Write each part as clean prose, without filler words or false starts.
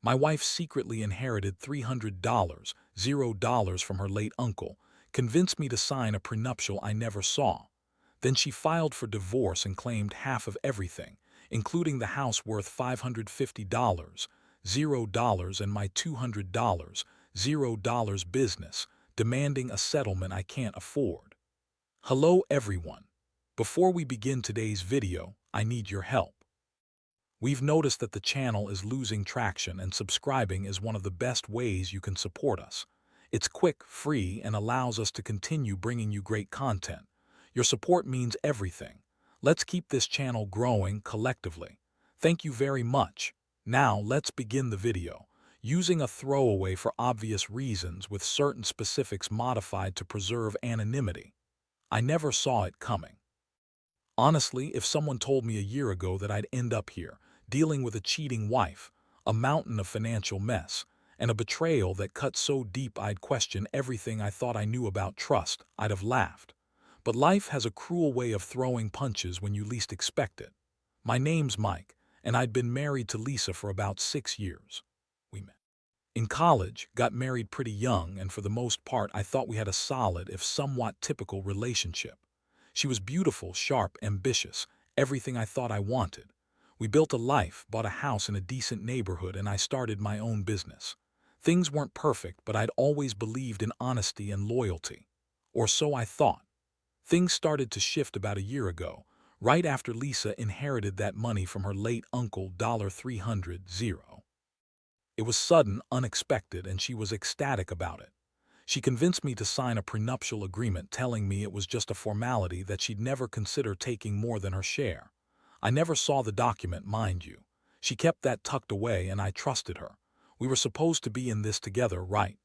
My wife secretly inherited $300, $0 from her late uncle, convinced me to sign a prenuptial I never saw. Then she filed for divorce and claimed half of everything, including the house worth $550, $0, and my $200, $0 business, demanding a settlement I can't afford. Hello everyone. Before we begin today's video, I need your help. We've noticed that the channel is losing traction, and subscribing is one of the best ways you can support us. It's quick, free, and allows us to continue bringing you great content. Your support means everything. Let's keep this channel growing collectively. Thank you very much. Now let's begin the video. Using a throwaway for obvious reasons with certain specifics modified to preserve anonymity. I never saw it coming. Honestly, if someone told me a year ago that I'd end up here, dealing with a cheating wife, a mountain of financial mess, and a betrayal that cut so deep I'd question everything I thought I knew about trust, I'd have laughed. But life has a cruel way of throwing punches when you least expect it. My name's Mike, and I'd been married to Lisa for about 6 years. We met in college, got married pretty young, and for the most part I thought we had a solid, if somewhat typical, relationship. She was beautiful, sharp, ambitious, everything I thought I wanted. We built a life, bought a house in a decent neighborhood, and I started my own business. Things weren't perfect, but I'd always believed in honesty and loyalty. Or so I thought. Things started to shift about a year ago, right after Lisa inherited that money from her late uncle, $300. It was sudden, unexpected, and she was ecstatic about it. She convinced me to sign a prenuptial agreement, telling me it was just a formality, that she'd never consider taking more than her share. I never saw the document, mind you. She kept that tucked away, and I trusted her. We were supposed to be in this together, right?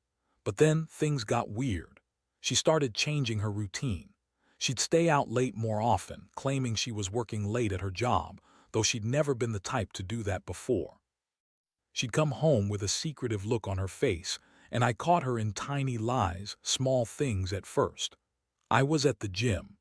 But then things got weird. She started changing her routine. She'd stay out late more often, claiming she was working late at her job, though she'd never been the type to do that before. She'd come home with a secretive look on her face, and I caught her in tiny lies, small things at first. I was at the gym,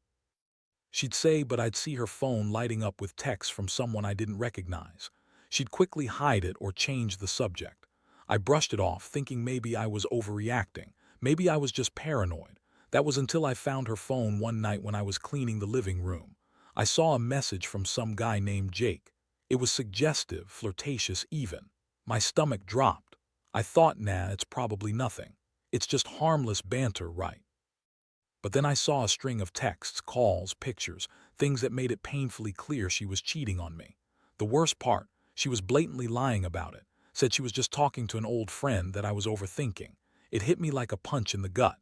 she'd say, but I'd see her phone lighting up with texts from someone I didn't recognize. She'd quickly hide it or change the subject. I brushed it off, thinking maybe I was overreacting. Maybe I was just paranoid. That was until I found her phone one night when I was cleaning the living room. I saw a message from some guy named Jake. It was suggestive, flirtatious even. My stomach dropped. I thought, nah, it's probably nothing. It's just harmless banter, right? But then I saw a string of texts, calls, pictures, things that made it painfully clear she was cheating on me. The worst part, she was blatantly lying about it. Said she was just talking to an old friend, that I was overthinking. It hit me like a punch in the gut.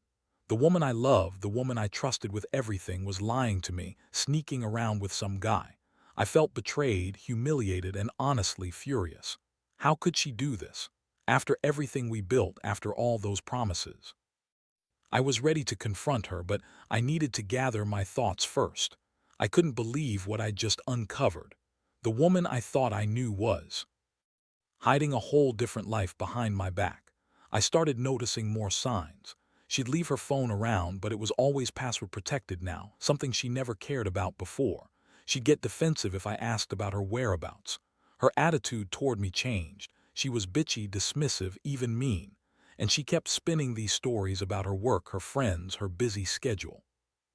The woman I loved, the woman I trusted with everything, was lying to me, sneaking around with some guy. I felt betrayed, humiliated, and honestly furious. How could she do this? After everything we built, after all those promises. I was ready to confront her, but I needed to gather my thoughts first. I couldn't believe what I'd just uncovered. The woman I thought I knew was hiding a whole different life behind my back. I started noticing more signs. She'd leave her phone around, but it was always password protected now, something she never cared about before. She'd get defensive if I asked about her whereabouts. Her attitude toward me changed. She was bitchy, dismissive, even mean. And she kept spinning these stories about her work, her friends, her busy schedule.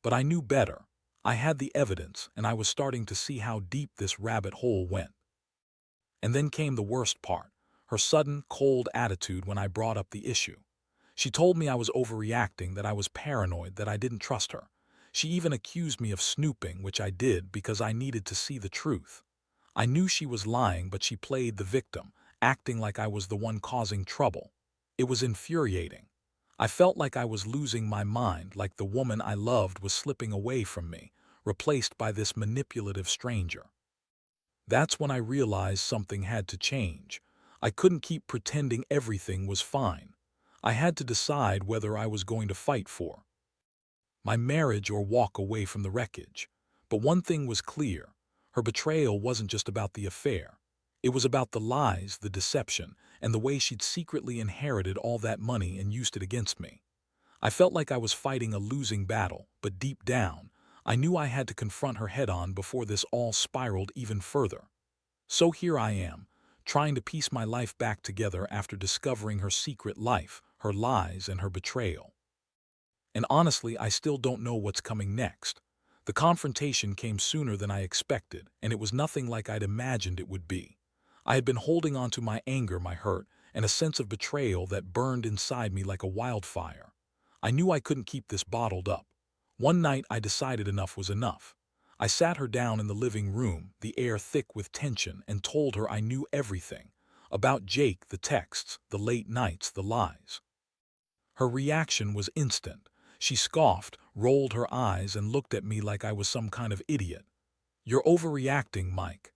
But I knew better. I had the evidence, and I was starting to see how deep this rabbit hole went. And then came the worst part, her sudden, cold attitude when I brought up the issue. She told me I was overreacting, that I was paranoid, that I didn't trust her. She even accused me of snooping, which I did because I needed to see the truth. I knew she was lying, but she played the victim, acting like I was the one causing trouble. It was infuriating. I felt like I was losing my mind, like the woman I loved was slipping away from me, replaced by this manipulative stranger. That's when I realized something had to change. I couldn't keep pretending everything was fine. I had to decide whether I was going to fight for my marriage or walk away from the wreckage. But one thing was clear. Her betrayal wasn't just about the affair. It was about the lies, the deception, and the way she'd secretly inherited all that money and used it against me. I felt like I was fighting a losing battle, but deep down, I knew I had to confront her head-on before this all spiraled even further. So here I am, trying to piece my life back together after discovering her secret life, her lies, and her betrayal. And honestly, I still don't know what's coming next. The confrontation came sooner than I expected, and it was nothing like I'd imagined it would be. I had been holding on to my anger, my hurt, and a sense of betrayal that burned inside me like a wildfire. I knew I couldn't keep this bottled up. One night I decided enough was enough. I sat her down in the living room, the air thick with tension, and told her I knew everything. About Jake, the texts, the late nights, the lies. Her reaction was instant. She scoffed, rolled her eyes, and looked at me like I was some kind of idiot. "You're overreacting, Mike,"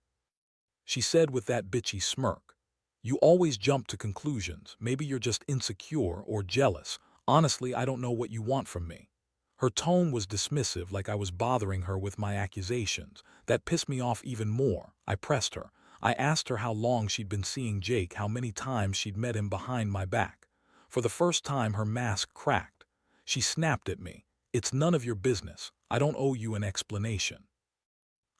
she said with that bitchy smirk. "You always jump to conclusions. Maybe you're just insecure or jealous. Honestly, I don't know what you want from me." Her tone was dismissive, like I was bothering her with my accusations. That pissed me off even more. I pressed her. I asked her how long she'd been seeing Jake, how many times she'd met him behind my back. For the first time, her mask cracked. She snapped at me. "It's none of your business. I don't owe you an explanation.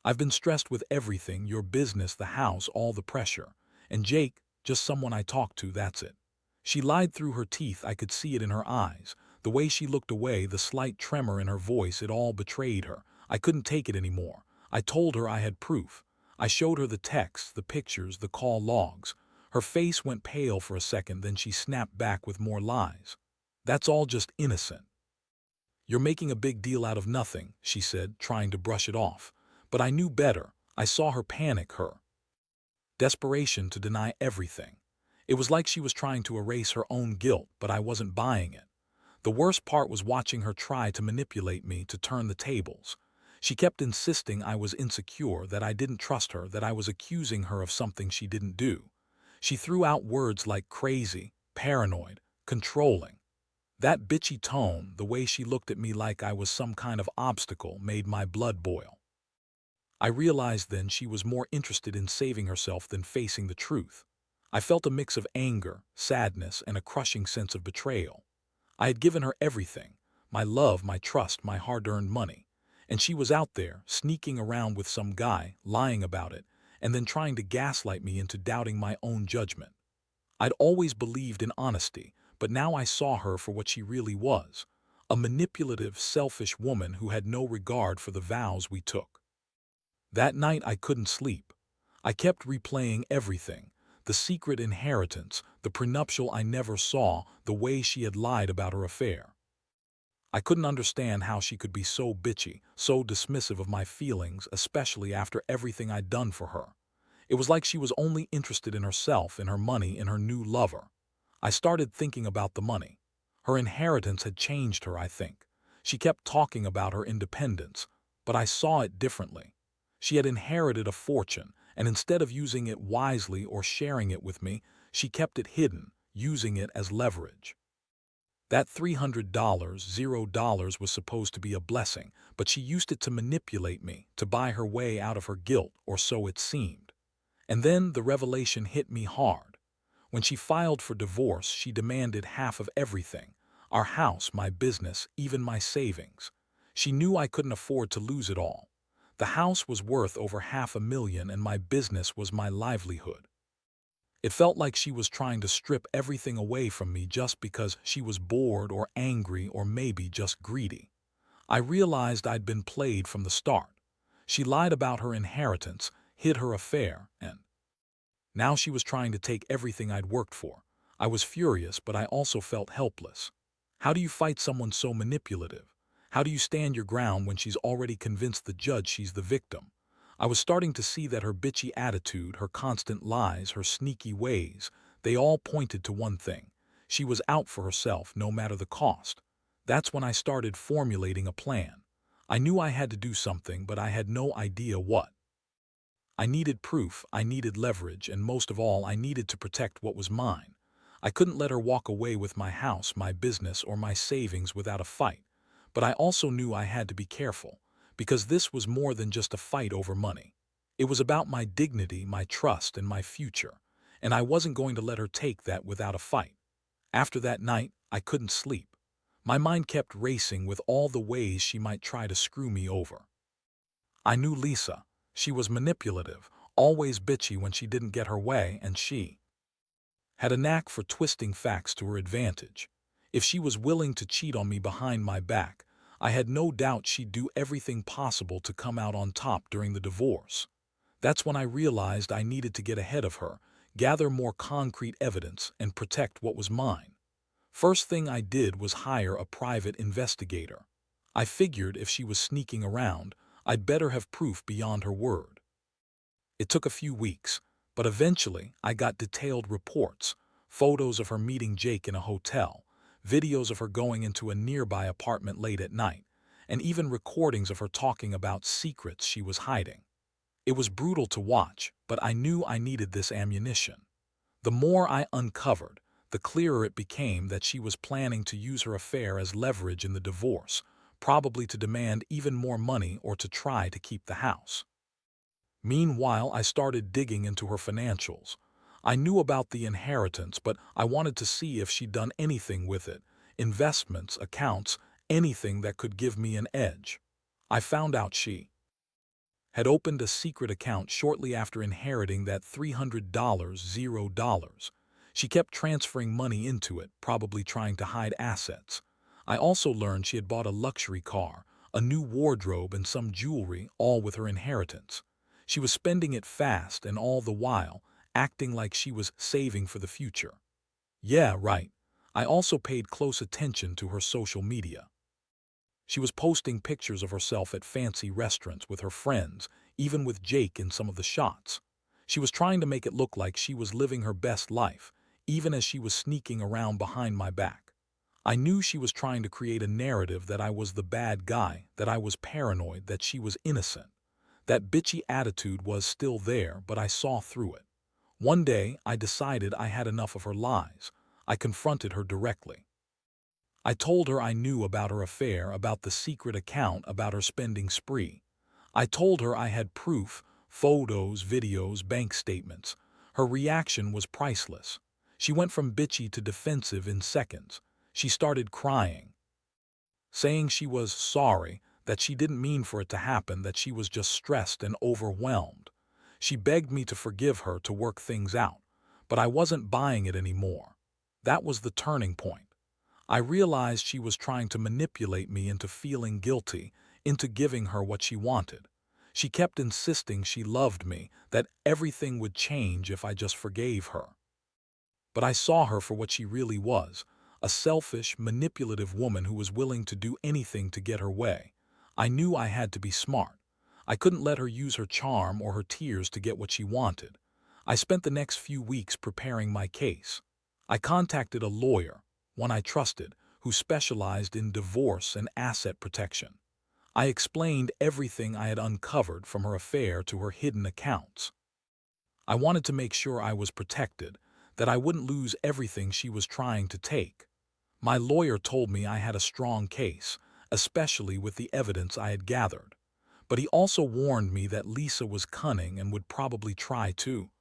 I've been stressed with everything, your business, the house, all the pressure. And Jake, just someone I talked to, that's it." She lied through her teeth. I could see it in her eyes. The way she looked away, the slight tremor in her voice, it all betrayed her. I couldn't take it anymore. I told her I had proof. I showed her the texts, the pictures, the call logs. Her face went pale for a second, then she snapped back with more lies. "That's all just innocent. You're making a big deal out of nothing," she said, trying to brush it off. But I knew better. I saw her panic, her desperation to deny everything. It was like she was trying to erase her own guilt, but I wasn't buying it. The worst part was watching her try to manipulate me, to turn the tables. She kept insisting I was insecure, that I didn't trust her, that I was accusing her of something she didn't do. She threw out words like crazy, paranoid, controlling. That bitchy tone, the way she looked at me like I was some kind of obstacle, made my blood boil. I realized then she was more interested in saving herself than facing the truth. I felt a mix of anger, sadness, and a crushing sense of betrayal. I had given her everything, my love, my trust, my hard-earned money. And she was out there, sneaking around with some guy, lying about it, and then trying to gaslight me into doubting my own judgment. I'd always believed in honesty, but now I saw her for what she really was, a manipulative, selfish woman who had no regard for the vows we took. That night I couldn't sleep. I kept replaying everything: the secret inheritance, the prenuptial I never saw, the way she had lied about her affair. I couldn't understand how she could be so bitchy, so dismissive of my feelings, especially after everything I'd done for her. It was like she was only interested in herself, in her money, in her new lover. I started thinking about the money. Her inheritance had changed her, I think. She kept talking about her independence, but I saw it differently. She had inherited a fortune, and instead of using it wisely or sharing it with me, she kept it hidden, using it as leverage. That $300, $0 was supposed to be a blessing, but she used it to manipulate me, to buy her way out of her guilt, or so it seemed. And then the revelation hit me hard. When she filed for divorce, she demanded half of everything: our house, my business, even my savings. She knew I couldn't afford to lose it all. The house was worth over $500,000, and my business was my livelihood. It felt like she was trying to strip everything away from me just because she was bored or angry or maybe just greedy. I realized I'd been played from the start. She lied about her inheritance, hid her affair, and now she was trying to take everything I'd worked for. I was furious, but I also felt helpless. How do you fight someone so manipulative? How do you stand your ground when she's already convinced the judge she's the victim? I was starting to see that her bitchy attitude, her constant lies, her sneaky ways, they all pointed to one thing: she was out for herself, no matter the cost. That's when I started formulating a plan. I knew I had to do something, but I had no idea what. I needed proof, I needed leverage, and most of all, I needed to protect what was mine. I couldn't let her walk away with my house, my business, or my savings without a fight. But I also knew I had to be careful, because this was more than just a fight over money. It was about my dignity, my trust, and my future, and I wasn't going to let her take that without a fight. After that night, I couldn't sleep. My mind kept racing with all the ways she might try to screw me over. I knew Lisa. She was manipulative, always bitchy when she didn't get her way, and she had a knack for twisting facts to her advantage. If she was willing to cheat on me behind my back, I had no doubt she'd do everything possible to come out on top during the divorce. That's when I realized I needed to get ahead of her, gather more concrete evidence, and protect what was mine. First thing I did was hire a private investigator. I figured if she was sneaking around, I'd better have proof beyond her word. It took a few weeks, but eventually I got detailed reports, photos of her meeting Jake in a hotel, videos of her going into a nearby apartment late at night, and even recordings of her talking about secrets she was hiding. It was brutal to watch, but I knew I needed this ammunition. The more I uncovered, the clearer it became that she was planning to use her affair as leverage in the divorce, probably to demand even more money or to try to keep the house. Meanwhile, I started digging into her financials. I knew about the inheritance, but I wanted to see if she'd done anything with it, investments, accounts, anything that could give me an edge. I found out she had opened a secret account shortly after inheriting that $300. She kept transferring money into it, probably trying to hide assets. I also learned she had bought a luxury car, a new wardrobe, and some jewelry, all with her inheritance. She was spending it fast and all the while acting like she was saving for the future. Yeah, right. I also paid close attention to her social media. She was posting pictures of herself at fancy restaurants with her friends, even with Jake in some of the shots. She was trying to make it look like she was living her best life, even as she was sneaking around behind my back. I knew she was trying to create a narrative that I was the bad guy, that I was paranoid, that she was innocent. That bitchy attitude was still there, but I saw through it. One day, I decided I had enough of her lies. I confronted her directly. I told her I knew about her affair, about the secret account, about her spending spree. I told her I had proof, photos, videos, bank statements. Her reaction was priceless. She went from bitchy to defensive in seconds. She started crying, saying she was sorry, that she didn't mean for it to happen, that she was just stressed and overwhelmed. She begged me to forgive her, to work things out, but I wasn't buying it anymore. That was the turning point. I realized she was trying to manipulate me into feeling guilty, into giving her what she wanted. She kept insisting she loved me, that everything would change if I just forgave her. But I saw her for what she really was, a selfish, manipulative woman who was willing to do anything to get her way. I knew I had to be smart. I couldn't let her use her charm or her tears to get what she wanted. I spent the next few weeks preparing my case. I contacted a lawyer, one I trusted, who specialized in divorce and asset protection. I explained everything I had uncovered, from her affair to her hidden accounts. I wanted to make sure I was protected, that I wouldn't lose everything she was trying to take. My lawyer told me I had a strong case, especially with the evidence I had gathered. But he also warned me that Lisa was cunning and would probably try to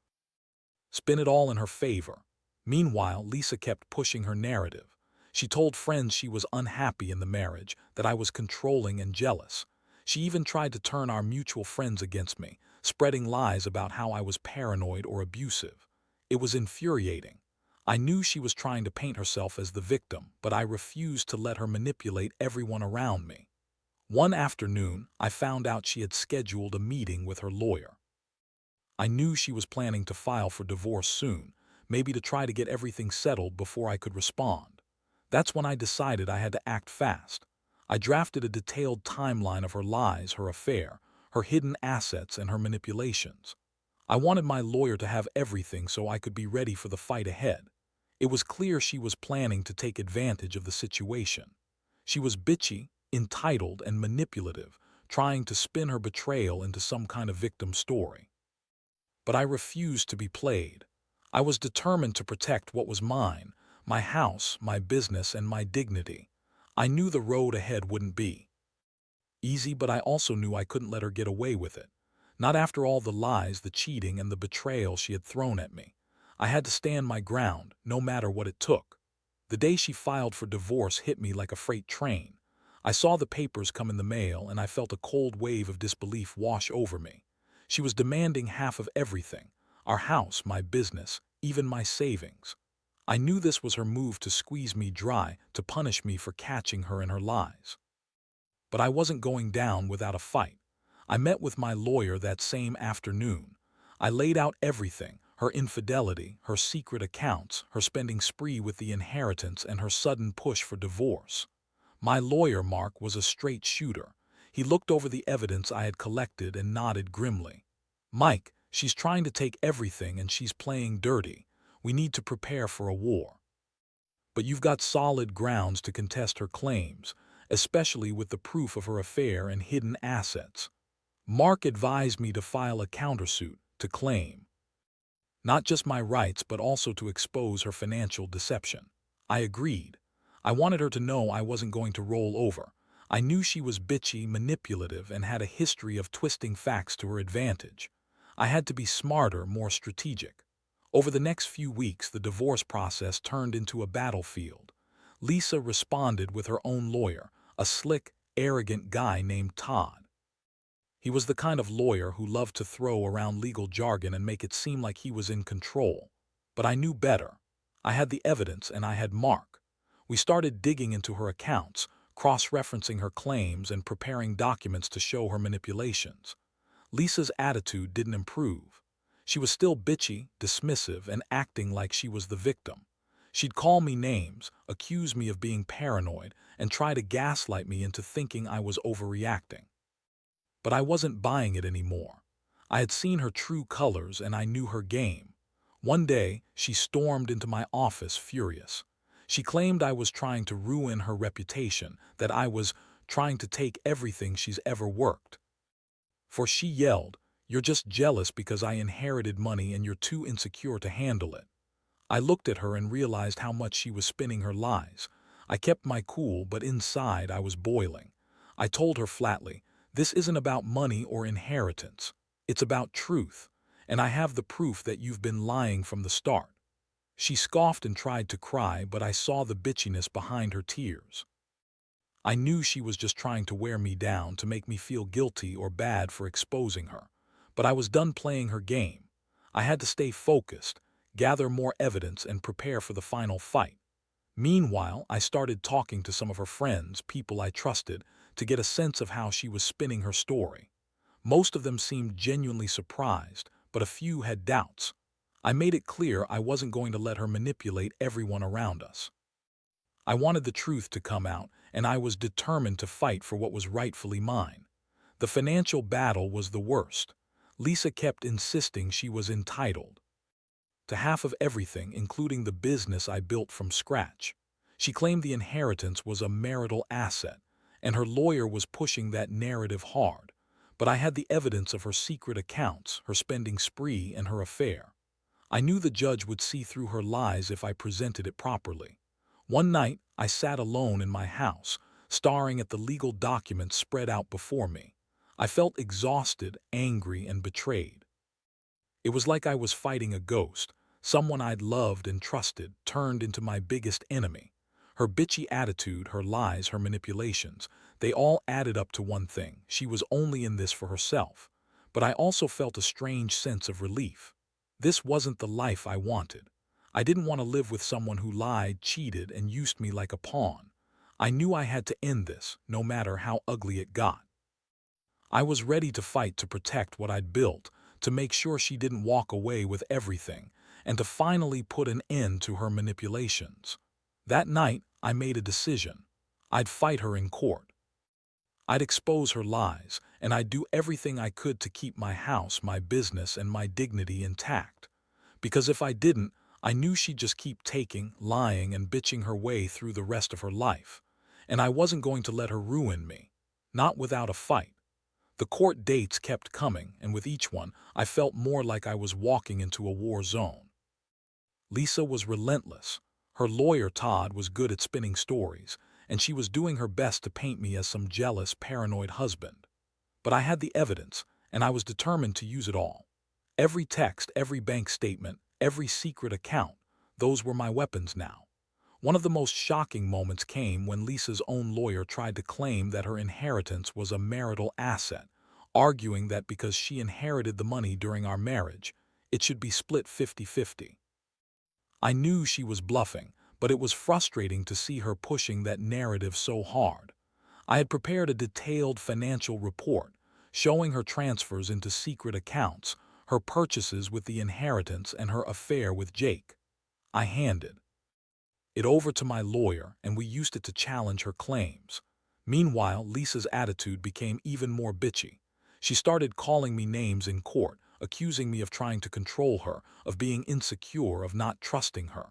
spin it all in her favor. Meanwhile, Lisa kept pushing her narrative. She told friends she was unhappy in the marriage, that I was controlling and jealous. She even tried to turn our mutual friends against me, spreading lies about how I was paranoid or abusive. It was infuriating. I knew she was trying to paint herself as the victim, but I refused to let her manipulate everyone around me. One afternoon, I found out she had scheduled a meeting with her lawyer. I knew she was planning to file for divorce soon, maybe to try to get everything settled before I could respond. That's when I decided I had to act fast. I drafted a detailed timeline of her lies, her affair, her hidden assets, and her manipulations. I wanted my lawyer to have everything so I could be ready for the fight ahead. It was clear she was planning to take advantage of the situation. She was bitchy, entitled, and manipulative, trying to spin her betrayal into some kind of victim story. But I refused to be played. I was determined to protect what was mine, my house, my business, and my dignity. I knew the road ahead wouldn't be easy, but I also knew I couldn't let her get away with it. Not after all the lies, the cheating, and the betrayal she had thrown at me. I had to stand my ground, no matter what it took. The day she filed for divorce hit me like a freight train. I saw the papers come in the mail, and I felt a cold wave of disbelief wash over me. She was demanding half of everything: our house, my business, even my savings. I knew this was her move to squeeze me dry, to punish me for catching her in her lies. But I wasn't going down without a fight. I met with my lawyer that same afternoon. I laid out everything: her infidelity, her secret accounts, her spending spree with the inheritance, and her sudden push for divorce. My lawyer, Mark, was a straight shooter. He looked over the evidence I had collected and nodded grimly. "Mike, she's trying to take everything and she's playing dirty. We need to prepare for a war. But you've got solid grounds to contest her claims, especially with the proof of her affair and hidden assets." Mark advised me to file a countersuit, to claim not just my rights but also to expose her financial deception. I agreed. I wanted her to know I wasn't going to roll over. I knew she was bitchy, manipulative, and had a history of twisting facts to her advantage. I had to be smarter, more strategic. Over the next few weeks, the divorce process turned into a battlefield. Lisa responded with her own lawyer, a slick, arrogant guy named Todd. He was the kind of lawyer who loved to throw around legal jargon and make it seem like he was in control. But I knew better. I had the evidence and I had Mark. We started digging into her accounts, cross-referencing her claims and preparing documents to show her manipulations. Lisa's attitude didn't improve. She was still bitchy, dismissive, and acting like she was the victim. She'd call me names, accuse me of being paranoid, and try to gaslight me into thinking I was overreacting. But I wasn't buying it anymore. I had seen her true colors and I knew her game. One day, she stormed into my office furious. She claimed I was trying to ruin her reputation, that I was trying to take everything she's ever worked. For she yelled, "You're just jealous because I inherited money and you're too insecure to handle it." I looked at her and realized how much she was spinning her lies. I kept my cool, but inside I was boiling. I told her flatly, "This isn't about money or inheritance. It's about truth, and I have the proof that you've been lying from the start." She scoffed and tried to cry, but I saw the bitchiness behind her tears. I knew she was just trying to wear me down, to make me feel guilty or bad for exposing her. But I was done playing her game. I had to stay focused, gather more evidence, and prepare for the final fight. Meanwhile, I started talking to some of her friends, people I trusted, to get a sense of how she was spinning her story. Most of them seemed genuinely surprised, but a few had doubts. I made it clear I wasn't going to let her manipulate everyone around us. I wanted the truth to come out, and I was determined to fight for what was rightfully mine. The financial battle was the worst. Lisa kept insisting she was entitled to half of everything, including the business I built from scratch. She claimed the inheritance was a marital asset, and her lawyer was pushing that narrative hard. But I had the evidence of her secret accounts, her spending spree, and her affair. I knew the judge would see through her lies if I presented it properly. One night, I sat alone in my house, staring at the legal documents spread out before me. I felt exhausted, angry, and betrayed. It was like I was fighting a ghost, someone I'd loved and trusted, turned into my biggest enemy. Her bitchy attitude, her lies, her manipulations, they all added up to one thing: she was only in this for herself. But I also felt a strange sense of relief. This wasn't the life I wanted. I didn't want to live with someone who lied, cheated, and used me like a pawn. I knew I had to end this, no matter how ugly it got. I was ready to fight to protect what I'd built, to make sure she didn't walk away with everything, and to finally put an end to her manipulations. That night, I made a decision. I'd fight her in court. I'd expose her lies, and I'd do everything I could to keep my house, my business, and my dignity intact. Because if I didn't, I knew she'd just keep taking, lying, and bitching her way through the rest of her life. And I wasn't going to let her ruin me. Not without a fight. The court dates kept coming, and with each one, I felt more like I was walking into a war zone. Lisa was relentless. Her lawyer, Todd, was good at spinning stories, and she was doing her best to paint me as some jealous, paranoid husband. But I had the evidence, and I was determined to use it all. Every text, every bank statement, every secret account, those were my weapons now. One of the most shocking moments came when Lisa's own lawyer tried to claim that her inheritance was a marital asset, arguing that because she inherited the money during our marriage, it should be split 50-50. I knew she was bluffing, but it was frustrating to see her pushing that narrative so hard. I had prepared a detailed financial report, showing her transfers into secret accounts, her purchases with the inheritance, and her affair with Jake. I handed it over to my lawyer, and we used it to challenge her claims. Meanwhile, Lisa's attitude became even more bitchy. She started calling me names in court, accusing me of trying to control her, of being insecure, of not trusting her.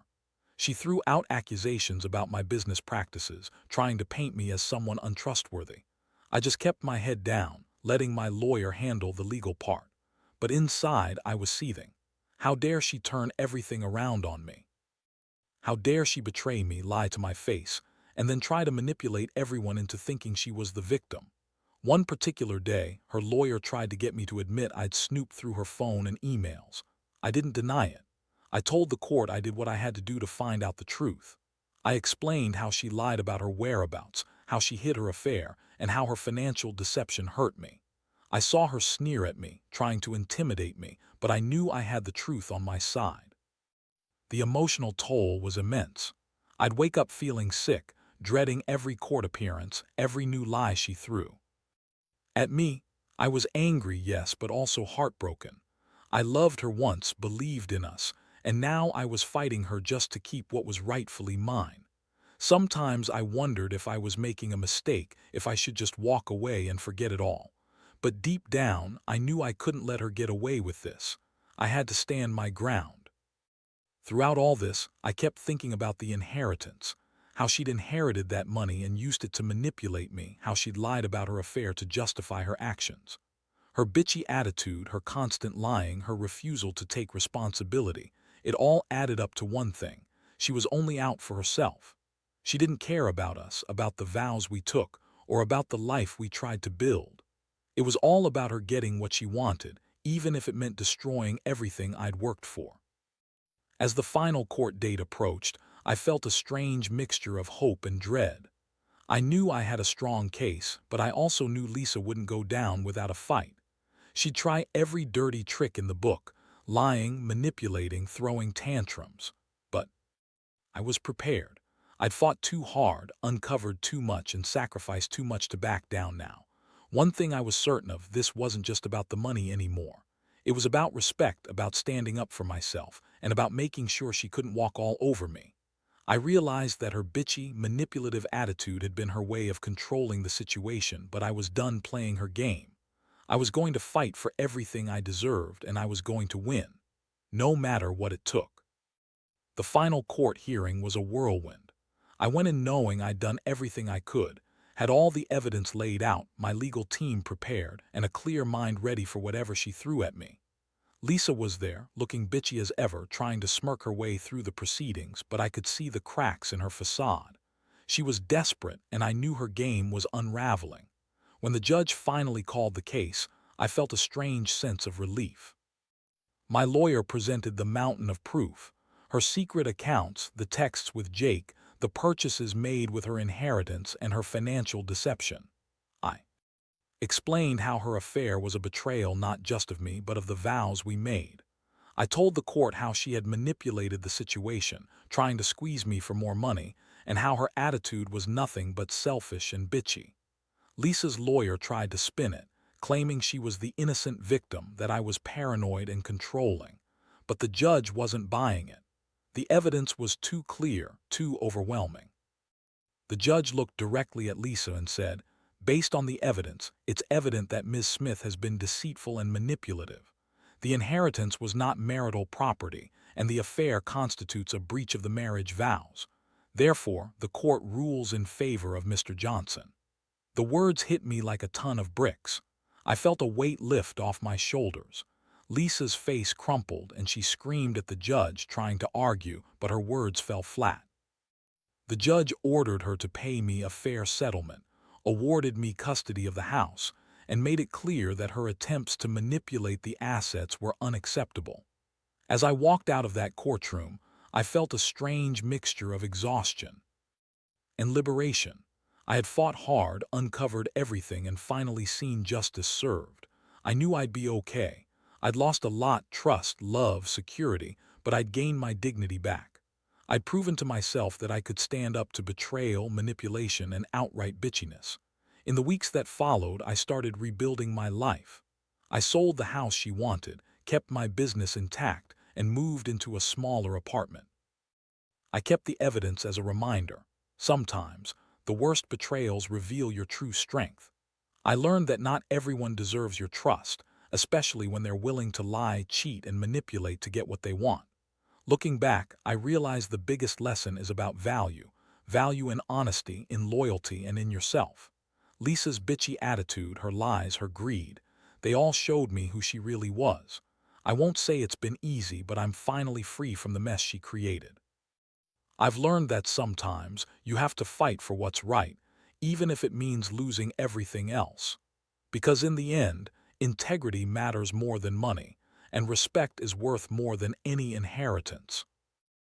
She threw out accusations about my business practices, trying to paint me as someone untrustworthy. I just kept my head down, letting my lawyer handle the legal part. But inside, I was seething. How dare she turn everything around on me? How dare she betray me, lie to my face, and then try to manipulate everyone into thinking she was the victim? One particular day, her lawyer tried to get me to admit I'd snooped through her phone and emails. I didn't deny it. I told the court I did what I had to do to find out the truth. I explained how she lied about her whereabouts, how she hid her affair, and how her financial deception hurt me. I saw her sneer at me, trying to intimidate me, but I knew I had the truth on my side. The emotional toll was immense. I'd wake up feeling sick, dreading every court appearance, every new lie she threw at me. I was angry, yes, but also heartbroken. I loved her once, believed in us, and now I was fighting her just to keep what was rightfully mine. Sometimes I wondered if I was making a mistake, if I should just walk away and forget it all. But deep down, I knew I couldn't let her get away with this. I had to stand my ground. Throughout all this, I kept thinking about the inheritance, how she'd inherited that money and used it to manipulate me, how she'd lied about her affair to justify her actions. Her bitchy attitude, her constant lying, her refusal to take responsibility, it all added up to one thing: she was only out for herself. She didn't care about us, about the vows we took, or about the life we tried to build. It was all about her getting what she wanted, even if it meant destroying everything I'd worked for. As the final court date approached, I felt a strange mixture of hope and dread. I knew I had a strong case, but I also knew Lisa wouldn't go down without a fight. She'd try every dirty trick in the book, lying, manipulating, throwing tantrums. But I was prepared. I'd fought too hard, uncovered too much, and sacrificed too much to back down now. One thing I was certain of: this wasn't just about the money anymore. It was about respect, about standing up for myself, and about making sure she couldn't walk all over me. I realized that her bitchy, manipulative attitude had been her way of controlling the situation, but I was done playing her game. I was going to fight for everything I deserved, and I was going to win, no matter what it took. The final court hearing was a whirlwind. I went in knowing I'd done everything I could, had all the evidence laid out, my legal team prepared, and a clear mind ready for whatever she threw at me. Lisa was there, looking bitchy as ever, trying to smirk her way through the proceedings, but I could see the cracks in her facade. She was desperate, and I knew her game was unraveling. When the judge finally called the case, I felt a strange sense of relief. My lawyer presented the mountain of proof: her secret accounts, the texts with Jake, the purchases made with her inheritance, and her financial deception. I explained how her affair was a betrayal not just of me, but of the vows we made. I told the court how she had manipulated the situation, trying to squeeze me for more money, and how her attitude was nothing but selfish and bitchy. Lisa's lawyer tried to spin it, claiming she was the innocent victim, that I was paranoid and controlling. But the judge wasn't buying it. The evidence was too clear, too overwhelming. The judge looked directly at Lisa and said, "Based on the evidence, it's evident that Ms. Smith has been deceitful and manipulative. The inheritance was not marital property, and the affair constitutes a breach of the marriage vows. Therefore, the court rules in favor of Mr. Johnson." The words hit me like a ton of bricks. I felt a weight lift off my shoulders. Lisa's face crumpled, and she screamed at the judge, trying to argue, but her words fell flat. The judge ordered her to pay me a fair settlement, awarded me custody of the house, and made it clear that her attempts to manipulate the assets were unacceptable. As I walked out of that courtroom, I felt a strange mixture of exhaustion and liberation. I had fought hard, uncovered everything, and finally seen justice served. I knew I'd be okay. I'd lost a lot, trust, love, security, but I'd gained my dignity back. I'd proven to myself that I could stand up to betrayal, manipulation, and outright bitchiness. In the weeks that followed, I started rebuilding my life. I sold the house she wanted, kept my business intact, and moved into a smaller apartment. I kept the evidence as a reminder. Sometimes, the worst betrayals reveal your true strength. I learned that not everyone deserves your trust, especially when they're willing to lie, cheat, and manipulate to get what they want. Looking back, I realized the biggest lesson is about value in honesty, in loyalty, and in yourself. Lisa's bitchy attitude, her lies, her greed, they all showed me who she really was. I won't say it's been easy, but I'm finally free from the mess she created. I've learned that sometimes you have to fight for what's right, even if it means losing everything else. Because in the end, integrity matters more than money, and respect is worth more than any inheritance.